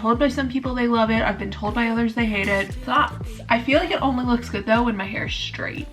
told by some people they love it. I've been told by others they hate it. Thoughts? I feel like it only looks good though when my hair is straight.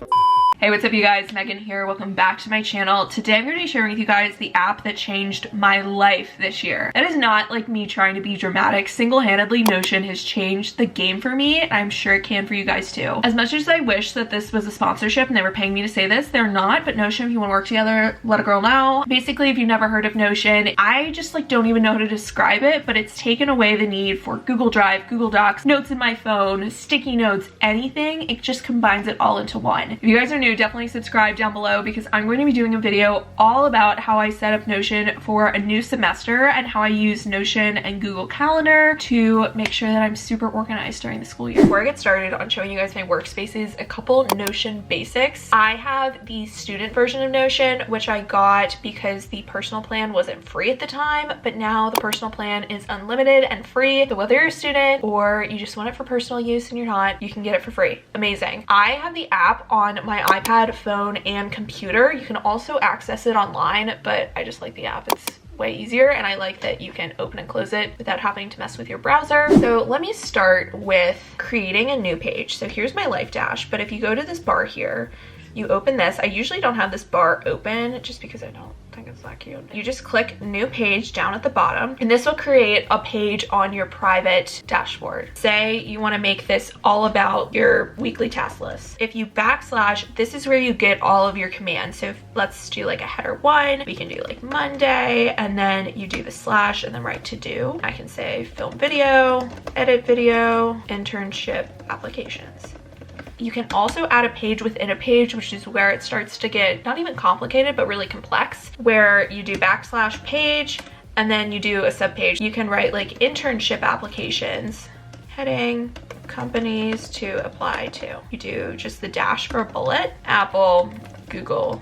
Hey, what's up you guys? Megan here. Welcome back to my channel. Today I'm going to be sharing with you guys the app that changed my life this year. That is not like me trying to be dramatic. Single-handedly, Notion has changed the game for me, and I'm sure it can for you guys too. As much as I wish that this was a sponsorship and they were paying me to say this, they're not, but Notion, if you want to work together, let a girl know. Basically, if you've never heard of Notion, I just like don't even know how to describe it, but it's taken away the need for Google Drive, Google Docs, notes in my phone, sticky notes, anything. It just combines it all into one. If you guys are new, definitely subscribe down below because I'm going to be doing a video all about how I set up Notion for a new semester and how I use Notion and Google Calendar to make sure that I'm super organized during the school year. Before I get started on showing you guys my workspaces, a couple Notion basics. I have the student version of Notion, which I got because the personal plan wasn't free at the time, but now the personal plan is unlimited and free. So whether you're a student or you just want it for personal use and you're not, you can get it for free. Amazing. I have the app on my iPad, phone, and computer. You can also access it online, but I just like the app. It's way easier, and I like that you can open and close it without having to mess with your browser. So let me start with creating a new page. So here's my life dash, but if you go to this bar here, you open this. I usually don't have this bar open just because I don't think it's that cute. You just click new page down at the bottom, and this will create a page on your private dashboard. Say you want to make this all about your weekly task list. If you backslash, this is where you get all of your commands. So let's do like a header 1. We can do like Monday, and then you do the slash and then write to do. I can say film video, edit video, internship applications. You can also add a page within a page, which is where it starts to get not even complicated, but really complex, where you do backslash page, and then you do a subpage. You can write like internship applications, heading, companies to apply to. You do just the dash for a bullet, Apple, Google,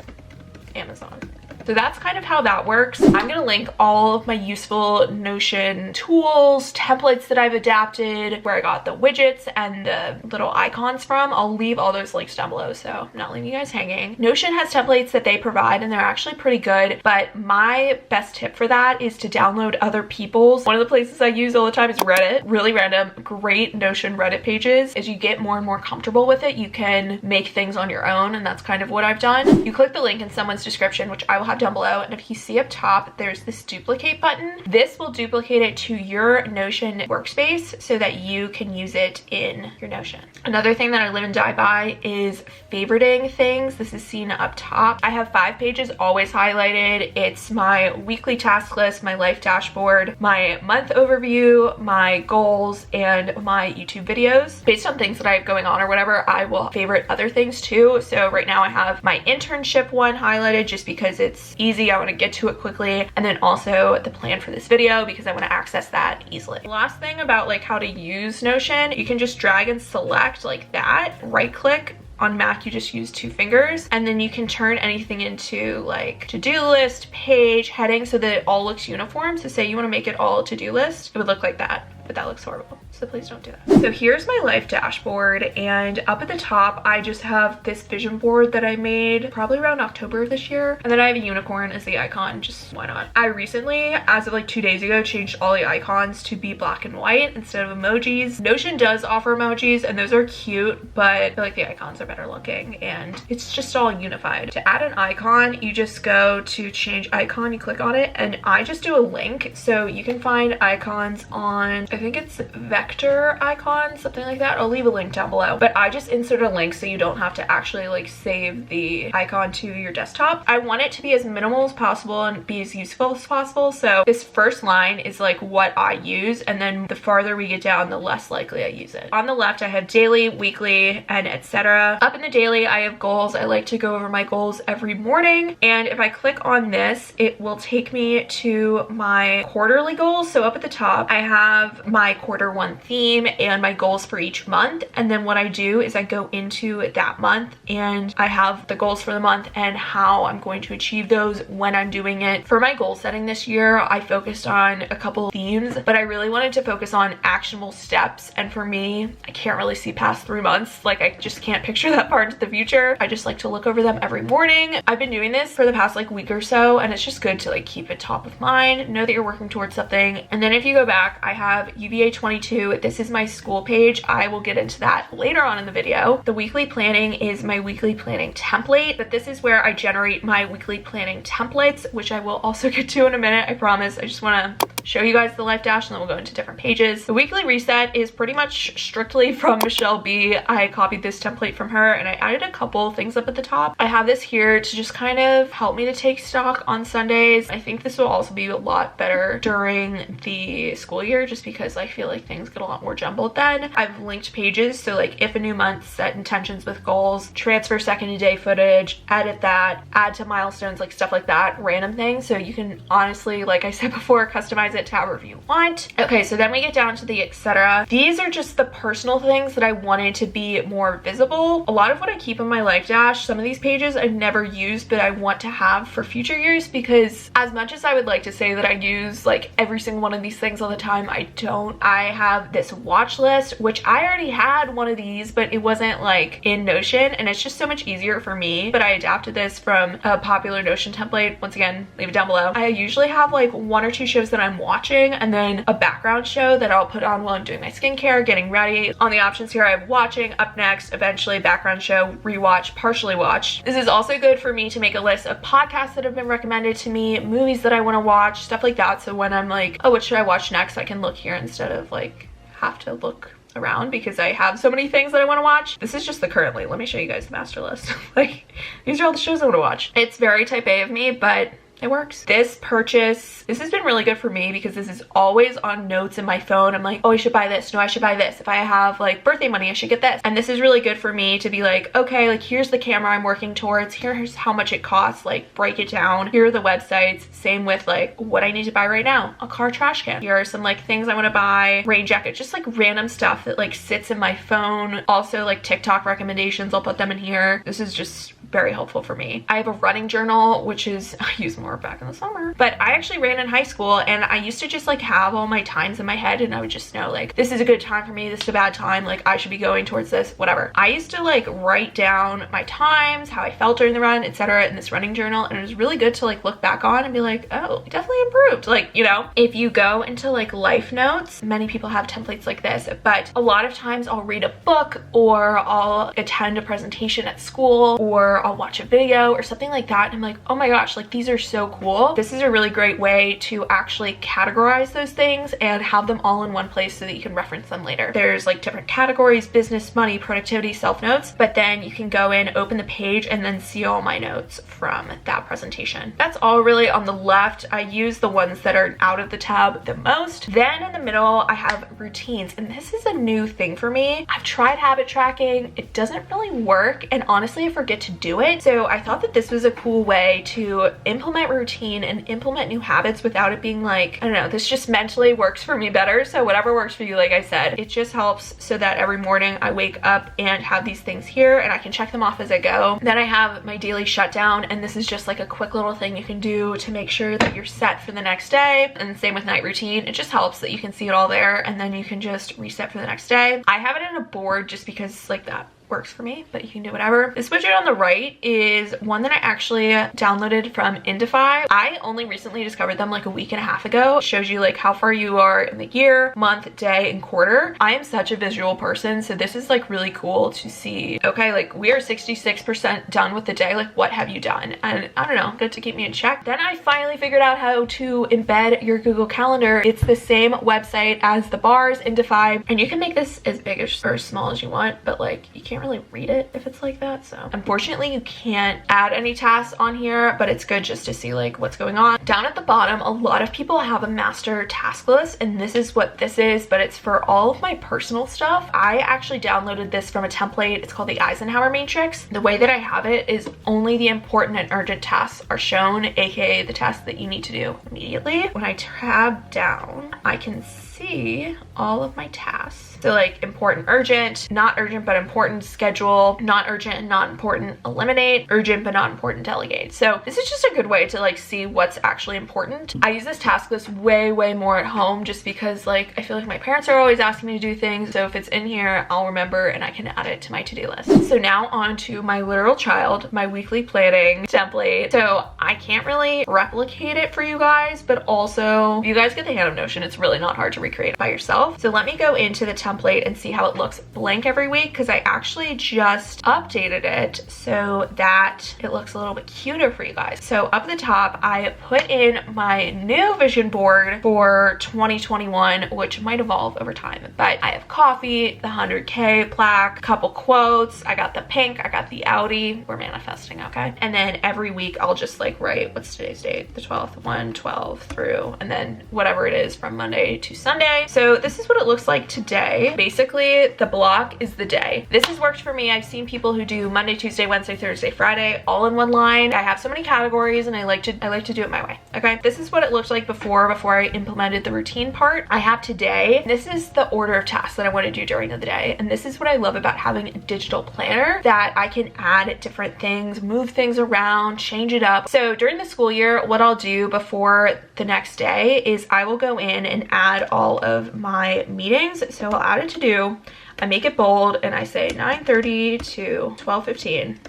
Amazon. So that's kind of how that works. I'm gonna link all of my useful Notion tools, templates that I've adapted, where I got the widgets and the little icons from. I'll leave all those links down below, so I'm not leaving you guys hanging. Notion has templates that they provide, and they're actually pretty good, but my best tip for that is to download other people's. One of the places I use all the time is Reddit. Really random, great Notion Reddit pages. As you get more and more comfortable with it, you can make things on your own, and that's kind of what I've done. You click the link in someone's description, which I will have down below, and if you see up top there's this duplicate button, this will duplicate it to your Notion workspace so that you can use it in your Notion. Another thing that I live and die by is favoriting things. This is seen up top. I have 5 pages always highlighted. It's my weekly task list, my life dashboard, my month overview, my goals, and my YouTube videos. Based on things that I have going on or whatever, I will favorite other things too. So right now I have my internship one highlighted just because it's easy. I want to get to it quickly, and then also the plan for this video because I want to access that easily. Last thing about like how to use Notion, you can just drag and select like that, right click. On Mac, you just use 2 fingers, and then you can turn anything into like to-do list, page, heading, so that it all looks uniform. So say you want to make it all a to-do list, it would look like that, but that looks horrible. So please don't do that. So here's my life dashboard, and up at the top, I just have this vision board that I made probably around October of this year. And then I have a unicorn as the icon, just why not? I recently, as of like 2 days ago, changed all the icons to be black and white instead of emojis. Notion does offer emojis, and those are cute, but I feel like the icons are better looking, and it's just all unified. To add an icon, you just go to change icon, you click on it, and I just do a link. So you can find icons on, I think it's vector icons, something like that. I'll leave a link down below, but I just insert a link so you don't have to actually like save the icon to your desktop. I want it to be as minimal as possible and be as useful as possible. So this first line is like what I use, and then the farther we get down, the less likely I use it. On the left, I have daily, weekly, and etc. Up in the daily, I have goals. I like to go over my goals every morning, and if I click on this, it will take me to my quarterly goals. So up at the top, I have my quarter 1 on theme and my goals for each month. And then what I do is I go into that month and I have the goals for the month and how I'm going to achieve those when I'm doing it. For my goal setting this year, I focused on a couple of themes, but I really wanted to focus on actionable steps. And for me, I can't really see past 3 months. Like, I just can't picture that far into the future. I just like to look over them every morning. I've been doing this for the past like week or so, and it's just good to like keep it top of mind, know that you're working towards something. And then if you go back, I have UVA 22. This is my school page. I will get into that later on in the video. The weekly planning is my weekly planning template, but this is where I generate my weekly planning templates, which I will also get to in a minute, I promise. I just want to show you guys the life dash and then we'll go into different pages. The weekly reset is pretty much strictly from Michelle B. I copied this template from her and I added a couple things up at the top. I have this here to just kind of help me to take stock on Sundays. I think this will also be a lot better during the school year just because I feel like things get a lot more jumbled then. I've linked pages, so like if a new month, set intentions with goals, transfer second to day footage, edit that, add to milestones, like stuff like that, random things. So you can honestly, like I said before, customize it to however you want. Okay, so then we get down to the etc. These are just the personal things that I wanted to be more visible. A lot of what I keep in my life dash, some of these pages I've never used, but I want to have for future years, because as much as I would like to say that I use like every single one of these things all the time, I don't. I have this watch list, which I already had one of these, but it wasn't like in Notion, and it's just so much easier for me. But I adapted this from a popular Notion template. Once again, leave it down below. I usually have like 1 or 2 shows that I'm watching and then a background show that I'll put on while I'm doing my skincare, getting ready. On the options here, I have watching, up next, eventually, background show, rewatch, partially watched. This is also good for me to make a list of podcasts that have been recommended to me, movies that I want to watch, stuff like that. So when I'm like, oh, what should I watch next? I can look here instead of like have to look around because I have so many things that I want to watch. This is just the currently. Let me show you guys the master list. Like, these are all the shows I want to watch. It's very type A of me, but it works. This purchase, this has been really good for me because this is always on notes in my phone. I'm like, oh, I should buy this. No, I should buy this. If I have like birthday money, I should get this. And this is really good for me to be like, okay, like here's the camera I'm working towards. Here's how much it costs. Like, break it down. Here are the websites. Same with like what I need to buy right now. A car trash can. Here are some like things I want to buy. Rain jacket. Just like random stuff that like sits in my phone. Also like TikTok recommendations. I'll put them in here. This is just very helpful for me. I have a running journal, which is, I use more back in the summer, but I actually ran in high school and I used to just like have all my times in my head and I would just know like, this is a good time for me, this is a bad time, like I should be going towards this, whatever. I used to like write down my times, how I felt during the run, etc. in this running journal, and it was really good to like look back on and be like, oh, I definitely improved. Like, you know, if you go into like life notes, many people have templates like this, but a lot of times I'll read a book or I'll attend a presentation at school or I'll watch a video or something like that, and I'm like, oh my gosh, like these are so cool. This is a really great way to actually categorize those things and have them all in one place so that you can reference them later. There's like different categories: business, money, productivity, self notes, but then you can go in, open the page, and then see all my notes from that presentation. That's all really on the left. I use the ones that are out of the tab the most. Then in the middle, I have routines, and this is a new thing for me. I've tried habit tracking. It doesn't really work, and honestly, I forget to do it. So I thought that this was a cool way to implement routine and implement new habits without it being like, I don't know, this just mentally works for me better. So whatever works for you, like I said, it just helps so that every morning I wake up and have these things here and I can check them off as I go. Then I have my daily shutdown, and this is just like a quick little thing you can do to make sure that you're set for the next day. And same with night routine. It just helps that you can see it all there and then you can just reset for the next day. I have it in a board just because like that works for me, but you can do whatever. This widget on the right is one that I actually downloaded from Indify. I only recently discovered them like a week and a half ago. It shows you like how far you are in the year, month, day, and quarter. I am such a visual person, so this is like really cool to see, okay, like we are 66% done with the day, like what have you done? And I don't know, good to keep me in check. Then I finally figured out how to embed your Google Calendar. It's the same website as the bars, Indify, and you can make this as big or as small as you want, but like you can't really read it if it's like that. So unfortunately you can't add any tasks on here, but it's good just to see like what's going on. Down at the bottom, a lot of people have a master task list, and this is what this is, but it's for all of my personal stuff. I actually downloaded this from a template. It's called the Eisenhower Matrix. The way that I have it is only the important and urgent tasks are shown, aka the tasks that you need to do immediately. When I tab down, I can see all of my tasks. So like important, urgent, not urgent but important, schedule, not urgent and not important, eliminate, urgent but not important, delegate. So this is just a good way to like see what's actually important. I use this task list way more at home just because like I feel like my parents are always asking me to do things. So if it's in here, I'll remember and I can add it to my to-do list. So now on to my literal child, my weekly planning template. So I can't really replicate it for you guys, but also if you guys get the hang of Notion, it's really not hard to recreate it by yourself. So let me go into the template and see how it looks blank every week, because I actually just updated it so that it looks a little bit cuter for you guys. So up at the top, I put in my new vision board for 2021, which might evolve over time, but I have coffee, the 100K plaque, couple quotes, I got the pink, I got the Audi, we're manifesting, okay? And then every week I'll just like write, what's today's date? The 12th, 1/12 through, and then whatever it is from Monday to Sunday. So this is what it looks like today. Basically, the block is the day. This has worked for me. I've seen people who do Monday, Tuesday, Wednesday, Thursday, Friday, all in one line. I have so many categories and I like to do it my way, okay? This is what it looked like before I implemented the routine part. I have today. This is the order of tasks that I want to do during the day. And this is what I love about having a digital planner, that I can add different things, move things around, change it up. So during the school year, what I'll do before the next day is I will go in and add all of my meetings. So I'll add a to do, I make it bold, and I say 9:30 to 12:15.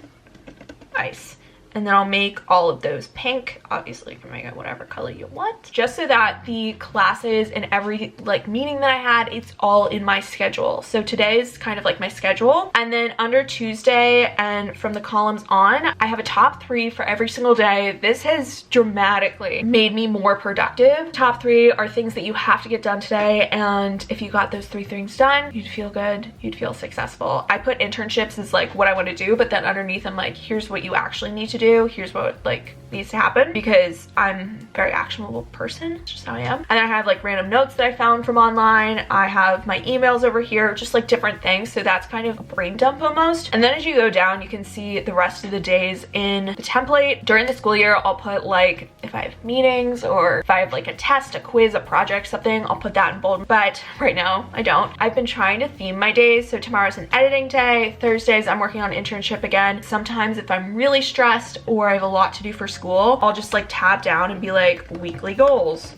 Nice. And then I'll make all of those pink. Obviously you can make it whatever color you want, just so that the classes and every like meeting that I had, it's all in my schedule. So today is kind of like my schedule. And then under Tuesday and from the columns on, I have a top 3 for every single day. This has dramatically made me more productive. Top 3 are things that you have to get done today, and if you got those 3 things done, you'd feel good, you'd feel successful. I put internships as like what I want to do, but then underneath I'm like, here's what you actually need to do. Here's what like needs to happen, because I'm a very actionable person. It's just how I am. And then I have like random notes that I found from online. I have my emails over here, just like different things. So that's kind of a brain dump almost. And then as you go down, you can see the rest of the days in the template. During the school year, I'll put like if I have meetings or if I have like a test, a quiz, a project, something, I'll put that in bold. But right now I don't. I've been trying to theme my days. So tomorrow's an editing day. Thursdays I'm working on internship again. Sometimes if I'm really stressed or I have a lot to do for school, I'll just like tab down and be like weekly goals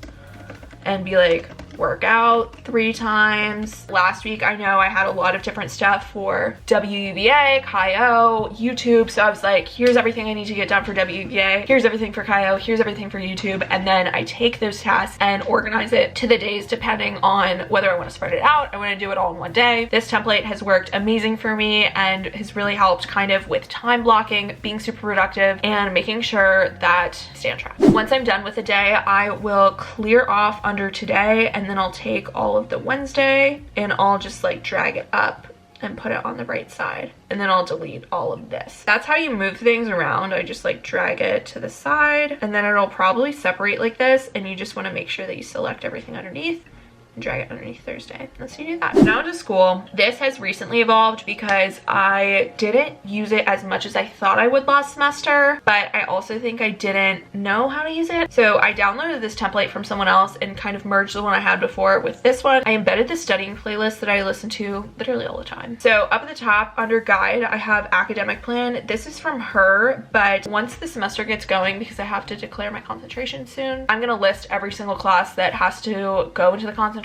and be like work out 3 times. Last week I know I had a lot of different stuff for WUVA, CAIO, YouTube, so I was like, here's everything I need to get done for WUVA, here's everything for CAIO, here's everything for YouTube, and then I take those tasks and organize it to the days depending on whether I want to spread it out, I want to do it all in one day. This template has worked amazing for me and has really helped kind of with time blocking, being super productive, and making sure that I stay on track. Once I'm done with the day, I will clear off under today, and then I'll take all of the Wednesday and I'll just like drag it up and put it on the right side, and then I'll delete all of this. That's how you move things around. I just like drag it to the side, and then it'll probably separate like this, and you just want to make sure that you select everything underneath and drag it underneath Thursday. Let's do that. Now to school. This has recently evolved because I didn't use it as much as I thought I would last semester, but I also think I didn't know how to use it. So I downloaded this template from someone else and kind of merged the one I had before with this one. I embedded the studying playlist that I listen to literally all the time. So up at the top under guide, I have academic plan. This is from her, but once the semester gets going, because I have to declare my concentration soon, I'm gonna list every single class that has to go into the concentration,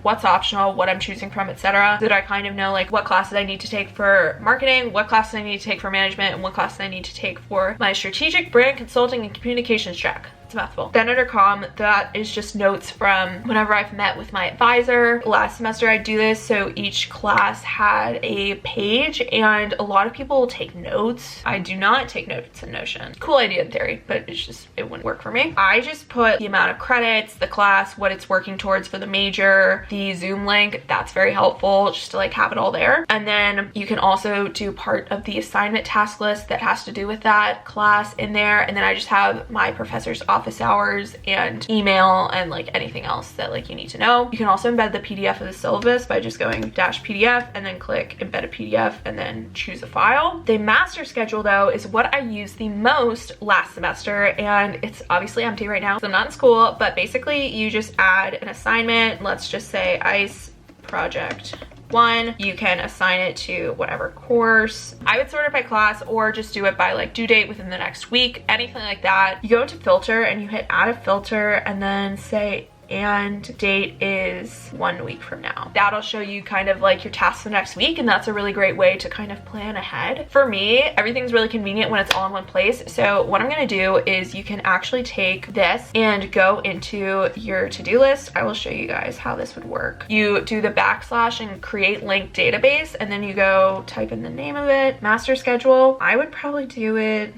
what's optional, what I'm choosing from, etc., so that I kind of know like what classes I need to take for marketing, what classes I need to take for management, and what classes I need to take for my strategic brand consulting and communications track. It's a mouthful. Then under comm, that is just notes from whenever I've met with my advisor. Last semester I do this, so each class had a page, and a lot of people will take notes. I do not take notes in Notion. Cool idea in theory, but it's just, it wouldn't work for me. I just put the amount of credits, the class, what it's working towards for the major, the Zoom link. That's very helpful just to like have it all there. And then you can also do part of the assignment task list that has to do with that class in there. And then I just have my professor's office office hours and email and like anything else that like you need to know. You can also embed the PDF of the syllabus by just going -PDF and then click embed a PDF and then choose a file. The master schedule though is what I used the most last semester, and it's obviously empty right now, so I'm not in school, but basically you just add an assignment. Let's just say ICE project 1. You can assign it to whatever course. I would sort it by class or just do it by like due date within the next week, anything like that. You go into filter and you hit add a filter and then say and date is 1 week from now. That'll show you kind of like your tasks for next week, and that's a really great way to kind of plan ahead. For me, everything's really convenient when it's all in one place. So what I'm gonna do is you can actually take this and go into your to-do list. I will show you guys how this would work. You do the / and create link database, and then you go type in the name of it, master schedule. I would probably do it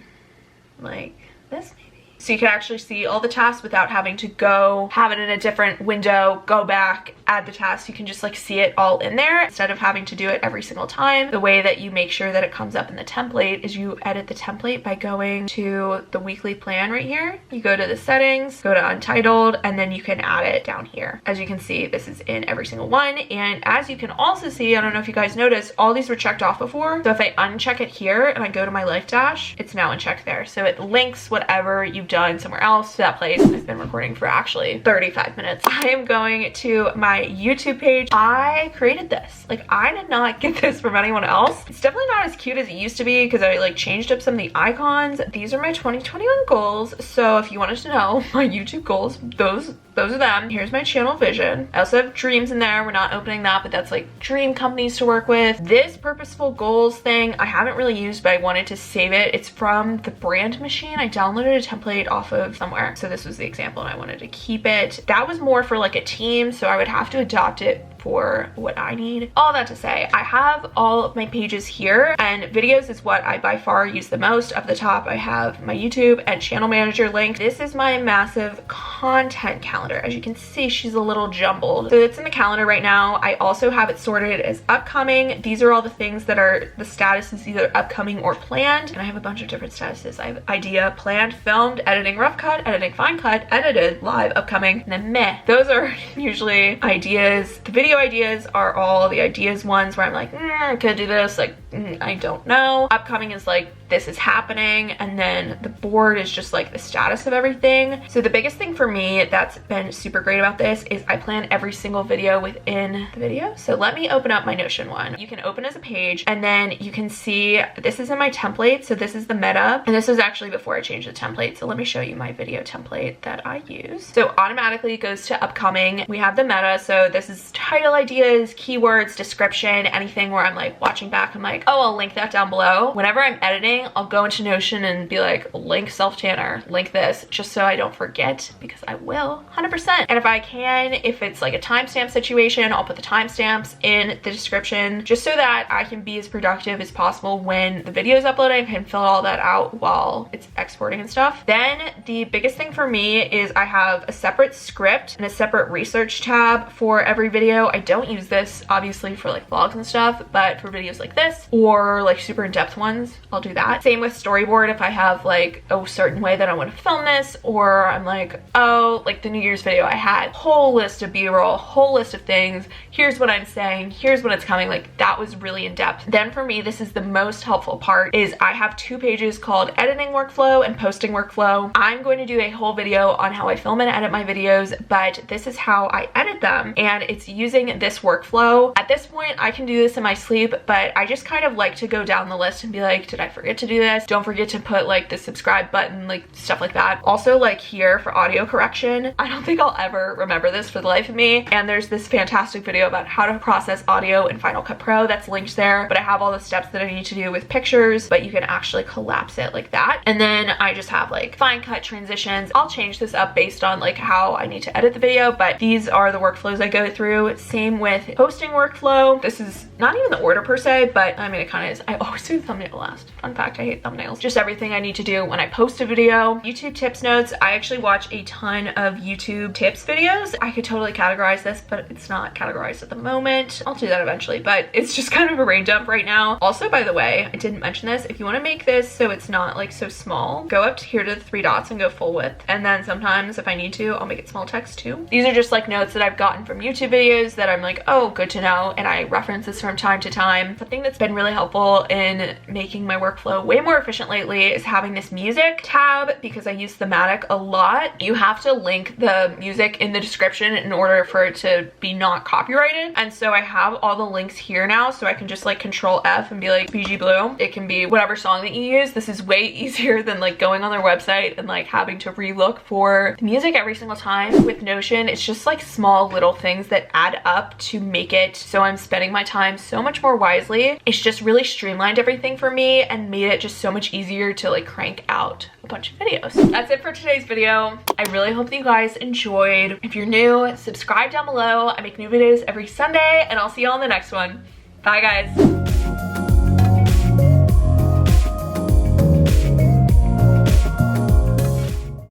like this maybe. So you can actually see all the tasks without having to go have it in a different window, go back, add the tasks. You can just like see it all in there instead of having to do it every single time. The way that you make sure that it comes up in the template is you edit the template by going to the weekly plan right here. You go to the settings, go to untitled, and then you can add it down here. As you can see, this is in every single one. And as you can also see, I don't know if you guys noticed, all these were checked off before. So if I uncheck it here and I go to my life dash, it's now unchecked there. So it links whatever you've done somewhere else to that place. I've been recording for actually 35 minutes. I am going to my YouTube page. I created this. Like, I did not get this from anyone else. It's definitely not as cute as it used to be because I like changed up some of the icons. These are my 2021 goals. So if you wanted to know my YouTube goals, those are them. Here's my channel vision. I also have dreams in there. We're not opening that, but that's like dream companies to work with. This purposeful goals thing I haven't really used, but I wanted to save it. It's from the brand machine. I downloaded a template off of somewhere. So this was the example and I wanted to keep it. That was more for like a team, so I would have to adopt it for what I need. All that to say, I have all of my pages here, and videos is what I by far use the most. Up the top, I have my YouTube and channel manager link. This is my massive content calendar. As you can see, she's a little jumbled. So it's in the calendar right now. I also have it sorted as upcoming. These are all the things that are, the status is either upcoming or planned. And I have a bunch of different statuses. I have idea, planned, filmed, editing rough cut, editing fine cut, edited, live, upcoming, and then meh. Those are usually ideas. The video ideas are all the ideas ones where I'm like, I could do this, like, I don't know. Upcoming is like, this is happening, and then the board is just like the status of everything. So the biggest thing for me that's been super great about this is I plan every single video within the video. So let me open up my Notion one. You can open as a page, and then you can see this is in my template. So this is the meta, and this was actually before I changed the template. So let me show you my video template that I use. So automatically it goes to upcoming. We have the meta, so this is title ideas, keywords, description, anything where I'm like watching back, I'm like, oh, I'll link that down below. Whenever I'm editing, I'll go into Notion and be like, link self-tanner, link this, just so I don't forget, because I will 100%. And if I can, if it's like a timestamp situation, I'll put the timestamps in the description just so that I can be as productive as possible when the video is uploading. I can fill all that out while it's exporting and stuff. Then the biggest thing for me is I have a separate script and a separate research tab for every video. I don't use this obviously for like vlogs and stuff, but for videos like this or like super in-depth ones, I'll do that. Same with storyboard. If I have like a certain way that I want to film this, or I'm like, oh, like the New Year's video, I had a whole list of b-roll, whole list of things. Here's what I'm saying. Here's when it's coming. Like that was really in depth. Then for me, this is the most helpful part is I have 2 pages called editing workflow and posting workflow. I'm going to do a whole video on how I film and edit my videos, but this is how I edit them. And it's using this workflow. At this point, I can do this in my sleep, but I just kind of like to go down the list and be like, did I forget to do this? Don't forget to put like the subscribe button, like stuff like that. Also like here for audio correction, I don't think I'll ever remember this for the life of me. And there's this fantastic video about how to process audio in Final Cut Pro that's linked there, but I have all the steps that I need to do with pictures, but you can actually collapse it like that. And then I just have like fine cut transitions. I'll change this up based on like how I need to edit the video, but these are the workflows I go through. Same with posting workflow. This is not even the order per se, but I mean, it kind of is. I always do the thumbnail last. Fun fact, I hate thumbnails. Just everything I need to do when I post a video. YouTube tips notes. I actually watch a ton of YouTube tips videos. I could totally categorize this, but it's not categorized at the moment. I'll do that eventually, but it's just kind of a brain dump right now. Also, by the way, I didn't mention this. If you want to make this so it's not like so small, go up to here to the 3 dots and go full width. And then sometimes if I need to, I'll make it small text too. These are just like notes that I've gotten from YouTube videos that I'm like, oh, good to know. And I reference this from time to time. Something that's been really helpful in making my workflow way more efficient lately is having this music tab, because I use Thematic a lot. You have to link the music in the description in order for it to be not copyrighted. And so I have all the links here now, so I can just like Control F and be like BG Blue. It can be whatever song that you use. This is way easier than like going on their website and like having to relook for the music every single time. With Notion, it's just like small little things that add up to make it so I'm spending my time so much more wisely. It's just really streamlined everything for me and made it just so much easier to like crank out a bunch of videos. That's it for today's video. I really hope that you guys enjoyed. If you're new, subscribe down below. I make new videos every Sunday, and I'll see you all in the next one. Bye guys.